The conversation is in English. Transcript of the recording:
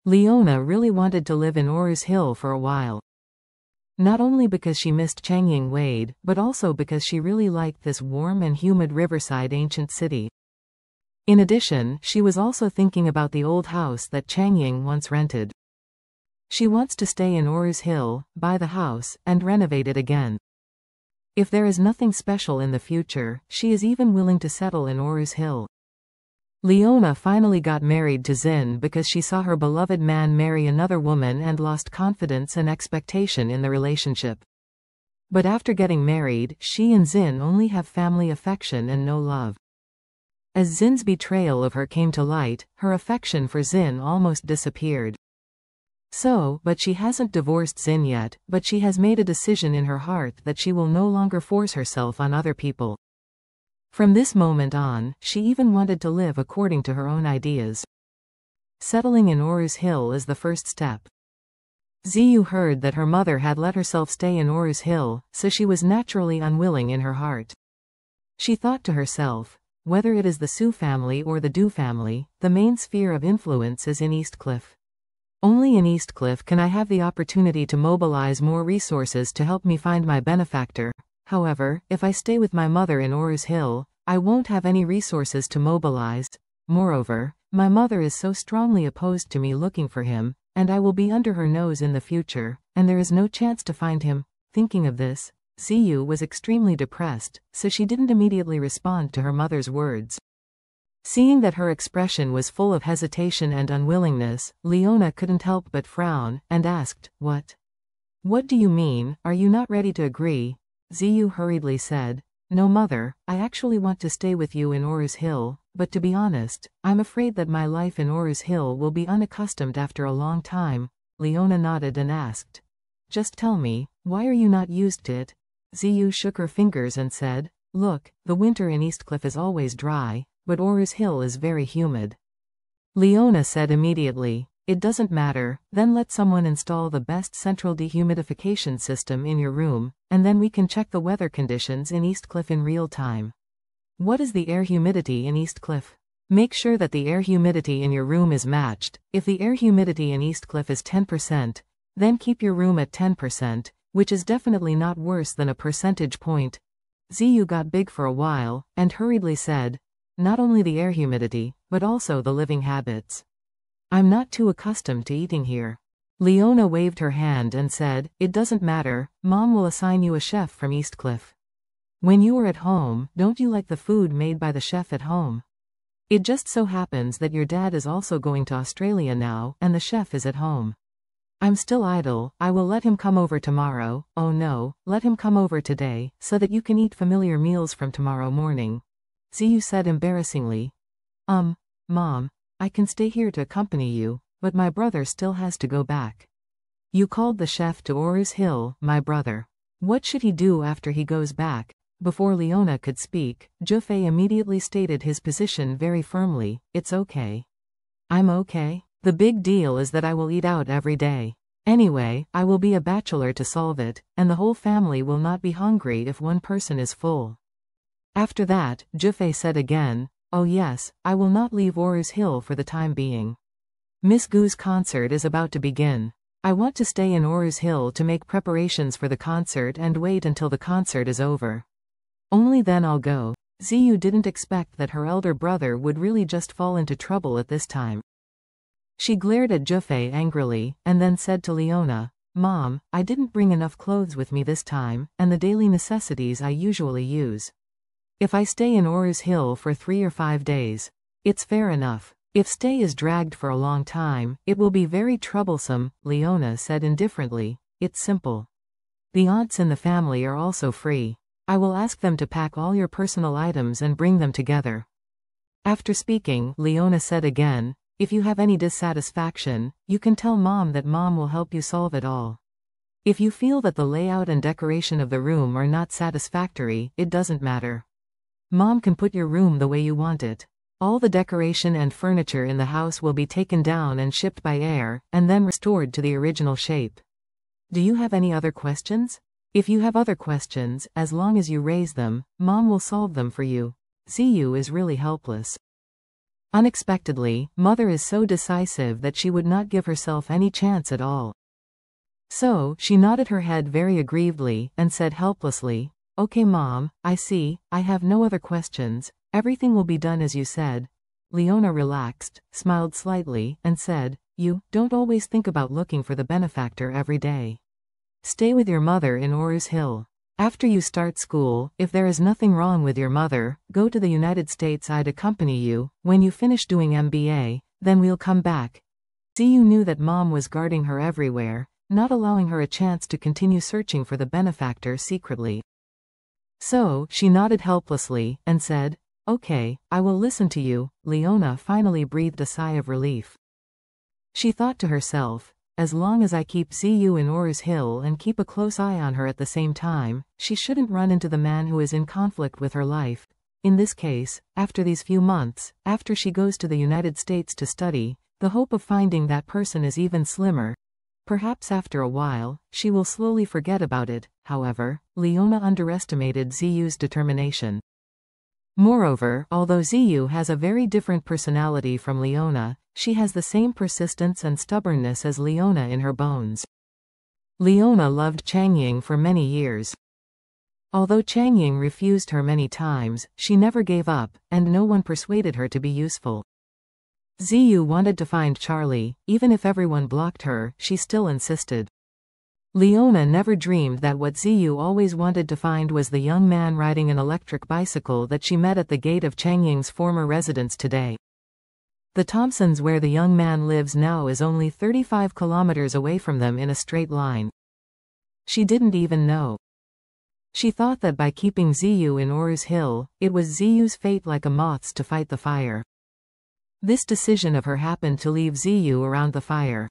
Leona really wanted to live in Orus Hill for a while. Not only because she missed Changying Wade, but also because she really liked this warm and humid riverside ancient city. In addition, she was also thinking about the old house that Changying once rented. She wants to stay in Orus Hill, buy the house, and renovate it again. If there is nothing special in the future, she is even willing to settle in Orus Hill. Leona finally got married to Zin because she saw her beloved man marry another woman and lost confidence and expectation in the relationship. But after getting married, she and Zin only have family affection and no love. As Zin's betrayal of her came to light, her affection for Zin almost disappeared. But she hasn't divorced Zin yet, but she has made a decision in her heart that she will no longer force herself on other people. From this moment on, she even wanted to live according to her own ideas. Settling in Orus Hill is the first step. Ziyu heard that her mother had let herself stay in Orus Hill, so she was naturally unwilling in her heart. She thought to herself, whether it is the Su family or the Du family, the main sphere of influence is in Eastcliff. Only in Eastcliff can I have the opportunity to mobilize more resources to help me find my benefactor. However, if I stay with my mother in Orus Hill, I won't have any resources to mobilize. Moreover, my mother is so strongly opposed to me looking for him, and I will be under her nose in the future, and there is no chance to find him. Thinking of this, Ziyu was extremely depressed, so she didn't immediately respond to her mother's words. Seeing that her expression was full of hesitation and unwillingness, Leona couldn't help but frown, and asked, "What? What do you mean, are you not ready to agree?" Ziyu hurriedly said, "No mother, I actually want to stay with you in Orus Hill, but to be honest, I'm afraid that my life in Orus Hill will be unaccustomed after a long time." Leona nodded and asked, "Just tell me, why are you not used to it?" Ziyu shook her fingers and said, "Look, the winter in Eastcliff is always dry, but Orus Hill is very humid." Leona said immediately, "It doesn't matter, then let someone install the best central dehumidification system in your room, and then we can check the weather conditions in Eastcliff in real time." "What is the air humidity in Eastcliff?" "Make sure that the air humidity in your room is matched. If the air humidity in Eastcliff is 10%, then keep your room at 10%, which is definitely not worse than a percentage point." Ziyu got big for a while, and hurriedly said, "Not only the air humidity, but also the living habits. I'm not too accustomed to eating here." Leona waved her hand and said, "It doesn't matter, Mom will assign you a chef from Eastcliff. When you are at home, don't you like the food made by the chef at home? It just so happens that your dad is also going to Australia now, and the chef is at home. I'm still idle, I will let him come over tomorrow. Oh no, let him come over today, so that you can eat familiar meals from tomorrow morning." Ziyu said embarrassingly, Mom, I can stay here to accompany you, but my brother still has to go back." "You called the chef to Orus Hill, my brother. What should he do after he goes back?" Before Leona could speak, Jufei immediately stated his position very firmly, "It's okay. I'm okay. The big deal is that I will eat out every day. Anyway, I will be a bachelor to solve it, and the whole family will not be hungry if one person is full." After that, Jufei said again, "Oh yes, I will not leave Orus Hill for the time being. Miss Gu's concert is about to begin. I want to stay in Orus Hill to make preparations for the concert and wait until the concert is over. Only then I'll go." Ziyu didn't expect that her elder brother would really just fall into trouble at this time. She glared at Jufei angrily, and then said to Leona, "Mom, I didn't bring enough clothes with me this time, and the daily necessities I usually use. If I stay in Orus Hill for 3 or 5 days, it's fair enough. If stay is dragged for a long time, it will be very troublesome." Leona said indifferently, "It's simple. The aunts in the family are also free. I will ask them to pack all your personal items and bring them together." After speaking, Leona said again, "If you have any dissatisfaction, you can tell Mom that Mom will help you solve it all. If you feel that the layout and decoration of the room are not satisfactory, it doesn't matter. Mom can put your room the way you want it. All the decoration and furniture in the house will be taken down and shipped by air, and then restored to the original shape. Do you have any other questions? If you have other questions, as long as you raise them, Mom will solve them for you. Ziyu is really helpless." Unexpectedly, Mother is so decisive that she would not give herself any chance at all. So, she nodded her head very aggrievedly, and said helplessly, "Okay Mom, I see, I have no other questions, everything will be done as you said." Leona relaxed, smiled slightly, and said, "You don't always think about looking for the benefactor every day. Stay with your mother in Orus Hill. After you start school, if there is nothing wrong with your mother, go to the United States. I'd accompany you. When you finish doing MBA, then we'll come back." Ziyu knew that Mom was guarding her everywhere, not allowing her a chance to continue searching for the benefactor secretly. So, she nodded helplessly, and said, "Okay, I will listen to you." Leona finally breathed a sigh of relief. She thought to herself, as long as I keep Ziyu in Orus Hill and keep a close eye on her at the same time, she shouldn't run into the man who is in conflict with her life. In this case, after these few months, after she goes to the United States to study, the hope of finding that person is even slimmer. Perhaps after a while, she will slowly forget about it. However, Leona underestimated Ziyu's determination. Moreover, although Ziyu has a very different personality from Leona, she has the same persistence and stubbornness as Leona in her bones. Leona loved Changying for many years. Although Changying refused her many times, she never gave up, and no one persuaded her to be useful. Ziyu wanted to find Charlie, even if everyone blocked her, she still insisted. Leona never dreamed that what Ziyu always wanted to find was the young man riding an electric bicycle that she met at the gate of Changying's former residence today. The Thompsons where the young man lives now is only 35 kilometers away from them in a straight line. She didn't even know. She thought that by keeping Ziyu in Orus Hill, it was Ziyu's fate like a moth's to fight the fire. This decision of her happened to leave Ziyu around the fire.